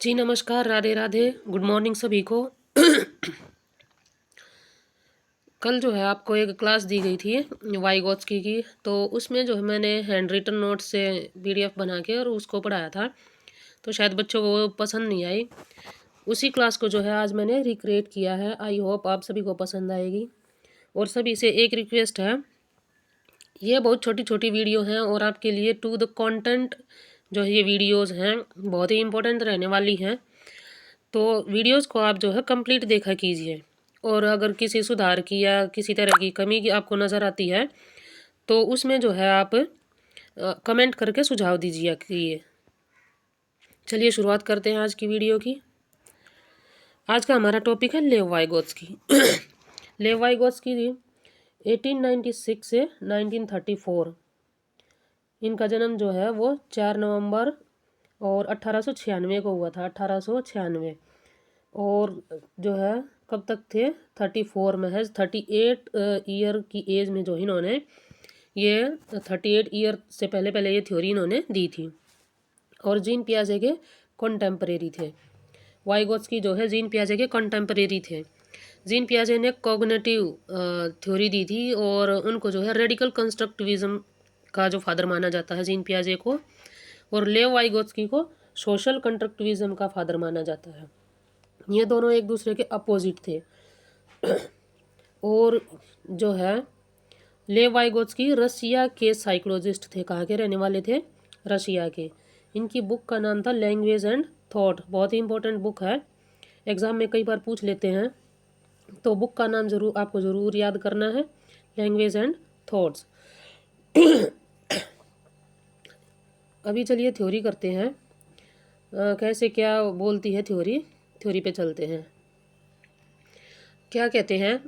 जी नमस्कार, Radhe Radhe, good morning सभी को। कल जो है आपको एक क्लास दी गई थी वाइगोत्स्की की, तो उसमें जो है मैंने हैंड रिटन नोट से पीडीएफ बना के और उसको पढ़ाया था, तो शायद बच्चों को वो पसंद नहीं आई। उसी क्लास को जो है आज मैंने रिक्रिएट किया है। आई होप आप सभी को पसंद आएगी। और सभी से एक रिक्वेस्ट है, ये बहुत छोटी छोटी वीडियो हैं और आपके लिए टू द कंटेंट जो है ये वीडियोज़ हैं बहुत ही इंपॉर्टेंट रहने वाली हैं। तो वीडियोस को आप जो है कंप्लीट देखा कीजिए, और अगर किसी सुधार की या किसी तरह की कमी की आपको नज़र आती है तो उसमें जो है आप कमेंट करके सुझाव दीजिए कि चलिए शुरुआत करते हैं आज की वीडियो की। आज का हमारा टॉपिक है लेव वाइगोत्स्की। लेव वाइगोत्स्की 1896 से 1934, इनका जन्म जो है वो 4 नवंबर और 1896 को हुआ था, 1896। और जो है कब तक थे, 34 में है, 38 ईयर की एज में जो इन्होंने ये 38 ईयर से पहले पहले ये थ्योरी इन्होंने दी थी। और जीन पियाजे के कंटेम्परेरी थे। वाइगोत्स्की जो है जीन पियाजे के कंटेम्परेरी थे। जीन पियाजे ने कॉग्निटिव थ्योरी दी थी और उनको जो है रेडिकल कंस्ट्रक्टिविज्म का जो फादर माना जाता है जीन पियाजे को, और लेव वाइगोत्स्की को सोशल कंस्ट्रक्टिविज्म का फादर माना जाता है। ये दोनों एक दूसरे के अपोजिट थे। और जो है लेव वाइगोत्स्की रसिया के साइकोलॉजिस्ट थे। कहाँ के रहने वाले थे? रशिया के। इनकी बुक का नाम था लैंग्वेज एंड थॉट। बहुत ही इंपॉर्टेंट बुक है, एग्ज़ाम में कई बार पूछ लेते हैं, तो बुक का नाम आपको ज़रूर याद करना है, लैंग्वेज एंड थॉट्स। अभी चलिए थ्योरी करते हैं। कैसे क्या बोलती है थ्योरी, थ्योरी पे चलते हैं। क्या कहते हैं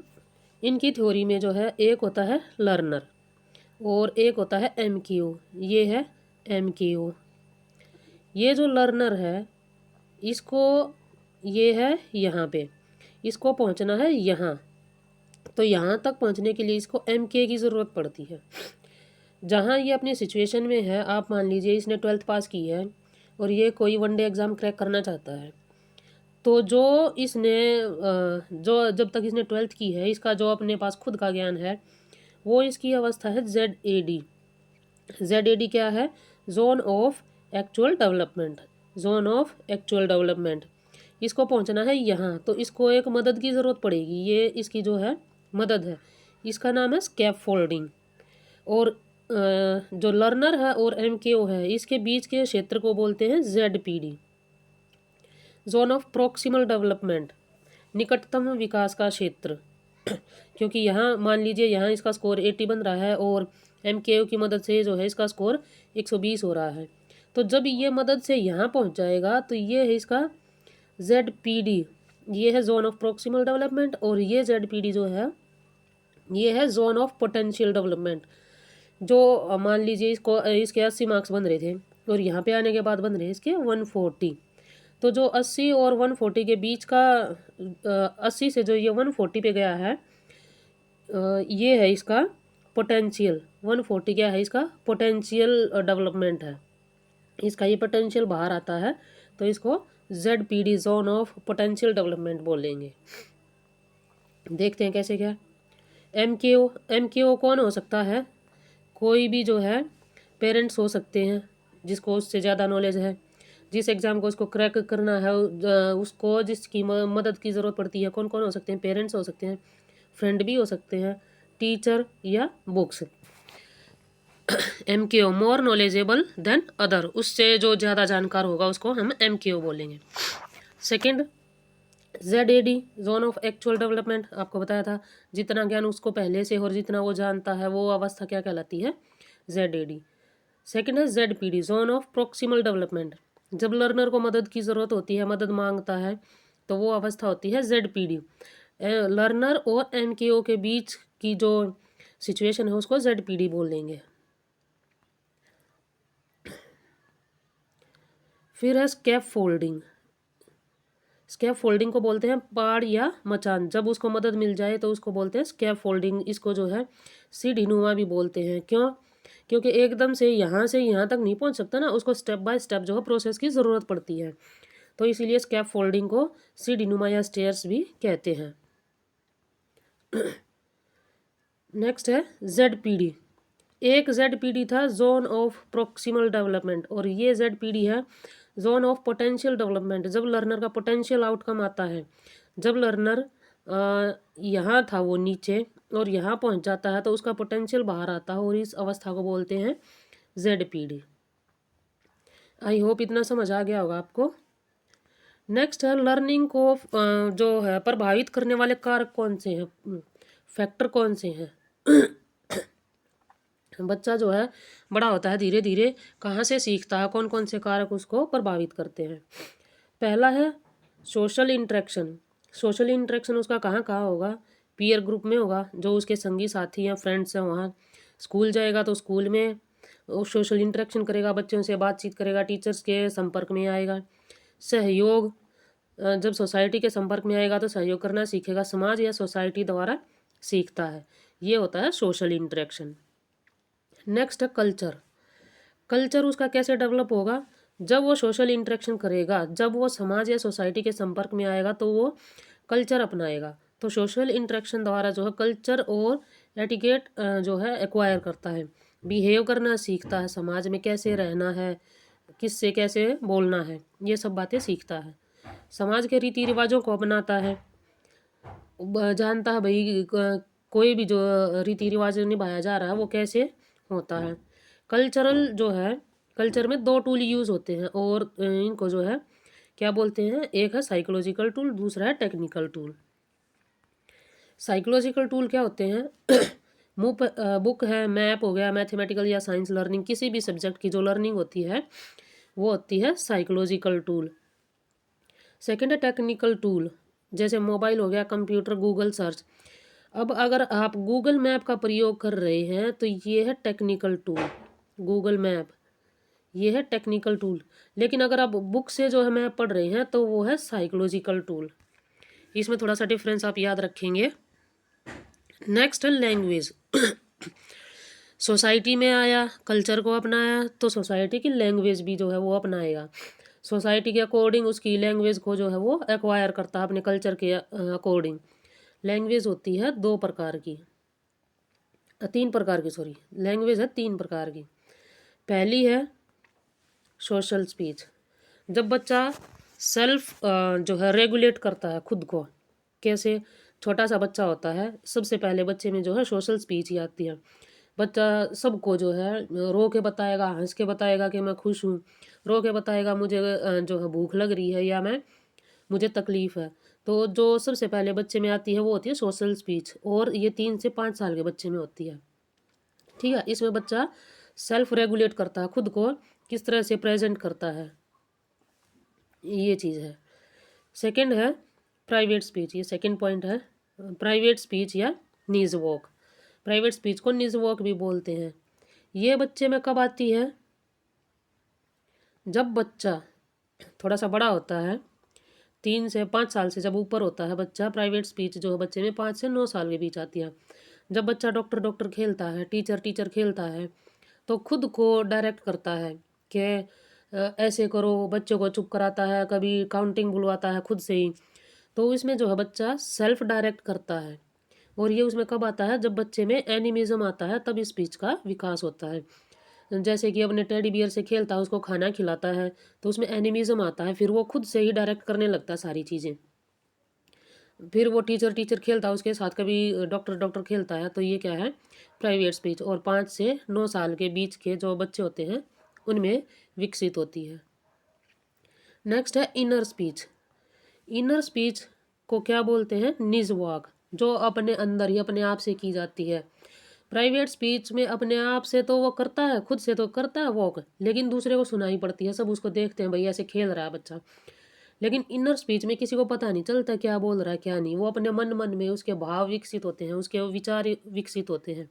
इनकी थ्योरी में जो है, एक होता है लर्नर और एक होता है एमक्यू। ये है एमक्यू। ये जो लर्नर है इसको, ये है यहाँ पे, इसको पहुँचना है यहाँ, तो यहाँ तक पहुँचने के लिए इसको एमके की ज़रूरत पड़ती है। जहाँ ये अपनी सिचुएशन में है, आप मान लीजिए इसने 12th पास की है और ये कोई वनडे एग्ज़ाम क्रैक करना चाहता है, तो जो इसने जो जब तक इसने 12th की है, इसका जो अपने पास खुद का ज्ञान है, वो इसकी अवस्था है ZAD। ZAD क्या है? Zone of actual development. Zone of actual development. इसको पहुंचना है यहाँ, तो इसको एक मदद की ज़रूरत पड़ेगी। ये इसकी जो है मदद है, इसका नाम है स्कैप फोल्डिंग। और जो लर्नर है और MKO है, इसके बीच के क्षेत्र को बोलते हैं ZPD, zone of proximal development, निकटतम विकास का क्षेत्र। क्योंकि यहाँ मान लीजिए यहाँ इसका स्कोर 80 बन रहा है और MKO की मदद से जो है इसका स्कोर 120 हो रहा है, तो जब ये मदद से यहाँ पहुँच जाएगा तो ये है इसका ZPD, ये है जोन ऑफ प्रोक्सिमल डेवलपमेंट। और ये ZPD जो है ये है जोन ऑफ पोटेंशियल डेवलपमेंट। जो मान लीजिए इसको इसके 80 मार्क्स बन रहे थे और यहाँ पे आने के बाद बन रहे हैं इसके 140, तो जो 80 और 140 के बीच का 80 से जो ये 140 पे गया है, ये है इसका पोटेंशियल। 140 क्या है? इसका पोटेंशियल डेवलपमेंट है। इसका ये पोटेंशियल बाहर आता है, तो इसको ZPD, zone of potential development बोलेंगे। देखते हैं कैसे क्या। MKO कौन हो सकता है? कोई भी जो है पेरेंट्स हो सकते हैं जिसको उससे ज़्यादा नॉलेज है, जिस एग्ज़ाम को उसको क्रैक करना है, उसको जिसकी मदद की ज़रूरत पड़ती है। कौन कौन हो सकते हैं? पेरेंट्स हो सकते हैं, फ्रेंड भी हो सकते हैं, टीचर या books. MKO more knowledgeable then other, उससे जो ज़्यादा जानकार होगा उसको हम MKO बोलेंगे। Second ZAD, zone of actual development. आपको बताया था जितना ज्ञान उसको पहले से और जितना वो जानता है, वो अवस्था क्या कहलाती है? ZAD। सेकंड है ZPD, zone of proximal development. जब लर्नर को मदद की ज़रूरत होती है, मदद मांगता है, तो वो अवस्था होती है ZPD। लर्नर और MKO के बीच की जो सिचुएशन है उसको ZPD बोल देंगे। फिर है स्कैप फोल्डिंग। स्कैप फोल्डिंग को बोलते हैं पाड़ या मचान। जब उसको मदद मिल जाए तो उसको बोलते हैं स्कैप फोल्डिंग। इसको जो है सीढ़ीनुमा भी बोलते हैं। क्यों? क्योंकि एकदम से यहाँ तक नहीं पहुँच सकता ना, उसको स्टेप बाय स्टेप जो है प्रोसेस की ज़रूरत पड़ती है। तो इसीलिए स्कैप फोल्डिंग को सीढ़ीनुमा या स्टेयर्स भी कहते हैं। नेक्स्ट है ZPD। एक ZPD था, जोन ऑफ प्रोक्सिमल डेवलपमेंट, और ये ZPD है जोन ऑफ पोटेंशियल डेवलपमेंट। जब लर्नर का पोटेंशियल आउटकम आता है, जब लर्नर यहाँ था वो नीचे और यहाँ पहुँच जाता है तो उसका पोटेंशियल बाहर आता है, और इस अवस्था को बोलते हैं ZPD। आई होप इतना समझ आ गया होगा आपको। नेक्स्ट है लर्निंग को जो है प्रभावित करने वाले कारक कौन से हैं, फैक्टर कौन से हैं। बच्चा जो है बड़ा होता है, धीरे धीरे कहाँ से सीखता है, कौन कौन से कारक उसको प्रभावित करते हैं। पहला है सोशल इंटरेक्शन। सोशल इंटरेक्शन उसका कहाँ कहाँ होगा, पीयर ग्रुप में होगा, जो उसके संगी साथी हैं, फ्रेंड्स हैं वहाँ। स्कूल जाएगा तो स्कूल में वो सोशल इंटरेक्शन करेगा, बच्चों से बातचीत करेगा, टीचर्स के संपर्क में आएगा। सहयोग, जब सोसाइटी के संपर्क में आएगा तो सहयोग करना सीखेगा, समाज या सोसाइटी द्वारा सीखता है। ये होता है सोशल इंटरेक्शन। नेक्स्ट है कल्चर। कल्चर उसका कैसे डेवलप होगा, जब वो सोशल इंटरेक्शन करेगा, जब वो समाज या सोसाइटी के संपर्क में आएगा तो वो कल्चर अपनाएगा। तो सोशल इंटरेक्शन द्वारा जो है कल्चर और एटिकेट जो है एक्वायर करता है, बिहेव करना सीखता है, समाज में कैसे रहना है, किससे कैसे बोलना है, ये सब बातें सीखता है। समाज के रीति रिवाजों को अपनाता है, जानता है भाई कोई भी जो रीति रिवाज निभाया जा रहा है वो कैसे होता है। कल्चरल जो है, कल्चर में 2 टूल यूज़ होते हैं और इनको जो है क्या बोलते हैं, एक है साइकोलॉजिकल टूल, दूसरा है टेक्निकल टूल। साइकोलॉजिकल टूल क्या होते हैं, बुक है, मैप हो गया, मैथमेटिकल या साइंस लर्निंग, किसी भी सब्जेक्ट की जो लर्निंग होती है वो होती है साइकोलॉजिकल टूल। सेकेंड है टेक्निकल टूल, जैसे मोबाइल हो गया, कंप्यूटर, गूगल सर्च। अब अगर आप गूगल मैप का प्रयोग कर रहे हैं तो ये है टेक्निकल टूल, गूगल मैप, ये है टेक्निकल टूल। लेकिन अगर आप बुक से जो है मैप पढ़ रहे हैं तो वो है साइकोलॉजिकल टूल। इसमें थोड़ा सा डिफरेंस आप याद रखेंगे। नेक्स्ट है लैंग्वेज। सोसाइटी में आया, कल्चर को अपनाया, तो सोसाइटी की लैंग्वेज भी जो है वो अपनाएगा। सोसाइटी के अकॉर्डिंग उसकी लैंग्वेज को जो है वो एक्वायर करता है अपने कल्चर के अकॉर्डिंग। लैंग्वेज होती है 2 प्रकार की, 3 प्रकार की, सॉरी, लैंग्वेज है 3 प्रकार की। पहली है सोशल स्पीच। जब बच्चा सेल्फ जो है रेगुलेट करता है खुद को, कैसे, छोटा सा बच्चा होता है, सबसे पहले बच्चे में जो है सोशल स्पीच ही आती है। बच्चा सबको जो है रो के बताएगा, हंस के बताएगा कि मैं खुश हूँ, रो के बताएगा मुझे जो है भूख लग रही है या मुझे तकलीफ़ है। तो जो सबसे पहले बच्चे में आती है वो होती है सोशल स्पीच, और ये 3 से 5 साल के बच्चे में होती है। ठीक है, इसमें बच्चा सेल्फ रेगुलेट करता है, खुद को किस तरह से प्रेजेंट करता है, ये चीज़ है। सेकंड है प्राइवेट स्पीच, ये सेकंड पॉइंट है, प्राइवेट स्पीच या नीज वॉक। प्राइवेट स्पीच को नीज वॉक भी बोलते हैं। ये बच्चे में कब आती है, जब बच्चा थोड़ा सा बड़ा होता है, 3 से 5 साल से जब ऊपर होता है बच्चा, प्राइवेट स्पीच जो है बच्चे में 5 से 9 साल के बीच आती है। जब बच्चा डॉक्टर डॉक्टर खेलता है, टीचर टीचर खेलता है, तो खुद को डायरेक्ट करता है कि ऐसे करो, बच्चों को चुप कराता है, कभी काउंटिंग बुलवाता है खुद से ही। तो इसमें जो है बच्चा सेल्फ डायरेक्ट करता है, और ये उसमें कब आता है, जब बच्चे में एनिमिज्म आता है, तब स्पीच का विकास होता है। जैसे कि अपने टेडी बियर से खेलता है, उसको खाना खिलाता है, तो उसमें एनिमिज्म आता है, फिर वो खुद से ही डायरेक्ट करने लगता है सारी चीज़ें। फिर वो टीचर टीचर खेलता है उसके साथ, कभी डॉक्टर डॉक्टर खेलता है, तो ये क्या है, प्राइवेट स्पीच। और 5 से 9 साल के बीच के जो बच्चे होते हैं उनमें विकसित होती है। नेक्स्ट है इनर स्पीच। इनर स्पीच को क्या बोलते हैं, निज वॉक, जो अपने अंदर ही अपने आप से की जाती है। प्राइवेट स्पीच में अपने आप से तो वो करता है, खुद से तो करता है वॉक, लेकिन दूसरे को सुनाई पड़ती है, सब उसको देखते हैं भाई ऐसे खेल रहा है बच्चा। लेकिन इनर स्पीच में किसी को पता नहीं चलता क्या बोल रहा है क्या नहीं, वो अपने मन मन में उसके भाव विकसित होते हैं, उसके विचार विकसित होते हैं।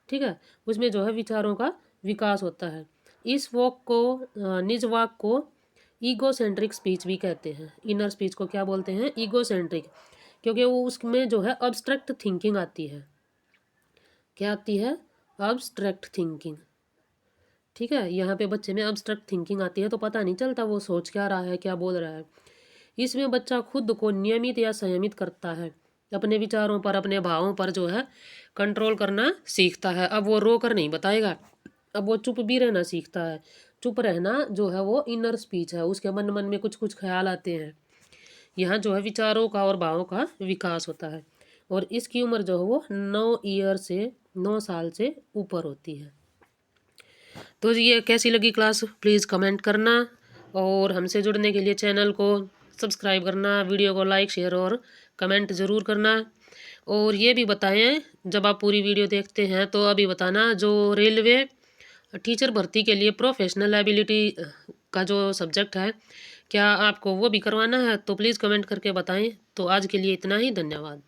ठीक है, उसमें जो है विचारों का विकास होता है। इस वॉक को, निज वॉक को ईगो सेंट्रिक स्पीच भी कहते हैं। इनर स्पीच को क्या बोलते हैं, ईगो सेंट्रिक, क्योंकि वो उसमें जो है अब्स्ट्रैक्ट थिंकिंग आती है। क्या आती है, अब्स्ट्रैक्ट थिंकिंग। ठीक है, यहाँ पे बच्चे में अब्स्ट्रैक्ट थिंकिंग आती है तो पता नहीं चलता वो सोच क्या रहा है, क्या बोल रहा है। इसमें बच्चा खुद को नियमित या संयमित करता है, अपने विचारों पर, अपने भावों पर जो है कंट्रोल करना सीखता है। अब वो रो कर नहीं बताएगा, अब वो चुप भी रहना सीखता है। चुप रहना जो है वो इनर स्पीच है, उसके मन मन में कुछ कुछ ख्याल आते हैं। यहाँ जो है विचारों का और भावों का विकास होता है। और इसकी उम्र जो है वो 9 साल से ऊपर होती है। तो ये कैसी लगी क्लास, प्लीज़ कमेंट करना, और हमसे जुड़ने के लिए चैनल को सब्सक्राइब करना, वीडियो को लाइक शेयर और कमेंट ज़रूर करना। और ये भी बताएं, जब आप पूरी वीडियो देखते हैं तो अभी बताना, जो रेलवे टीचर भर्ती के लिए प्रोफेशनल एबिलिटी का जो सब्जेक्ट है, क्या आपको वो भी करवाना है? तो प्लीज़ कमेंट करके बताएं। तो आज के लिए इतना ही, धन्यवाद।